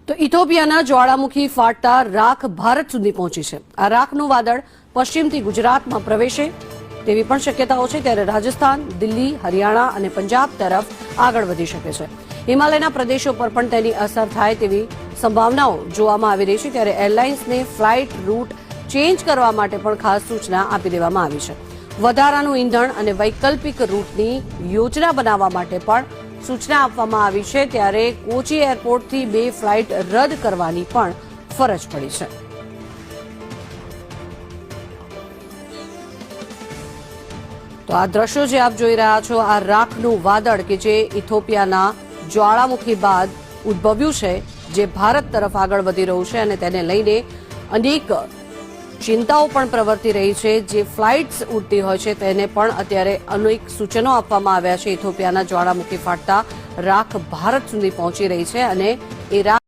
તો ઇથોપિયાના જ્વાળામુખી ફાટતા રાખ ભારત સુધી પહોંચી છે। આ રાખનું વાદળ પશ્ચિમથી ગુજરાતમાં પ્રવેશે તેવી પણ શક્યતાઓ છે, ત્યારે રાજસ્થાન, દિલ્હી, હરિયાણા અને પંજાબ તરફ આગળ વધી શકે છે। હિમાલયના પ્રદેશો પર પણ તેની અસર થાય તેવી સંભાવનાઓ જોવામાં આવી રહી છે, ત્યારે એરલાઇન્સને ફ્લાઇટ રૂટ ચેન્જ કરવા માટે પણ ખાસ સૂચના આપી દેવામાં આવી છે। વધારાનું ઈંધણ અને વૈકલ્પિક રૂટની યોજના બનાવવા માટે પણ સૂચના આપવામાં આવી છે, ત્યારે કોચી એરપોર્ટથી 2 ફ્લાઇટ રદ કરવાની પણ ફરજ પડી છે। તો આ દ્રશ્યો જે આપ જોઈ રહ્યા છો, આ રાખનું વાદળ કે જે ઇથોપિયાના જ્વાળામુખી બાદ ઉદ્ભવ્યું છે, જે ભારત તરફ આગળ વધી રહ્યું છે અને તેને લઈને અનેક ચિંતાઓ પણ પ્રવર્તી રહી છે। જે ફ્લાઇટ્સ ઉડતી હોય છે તેને પણ અત્યારે અનેક સૂચનો આપવામાં આવ્યા છે। ઇથોપિયાના જ્વાળામુખી ફાટતા રાખ ભારત સુધી પહોંચી રહી છે અને એ રાખ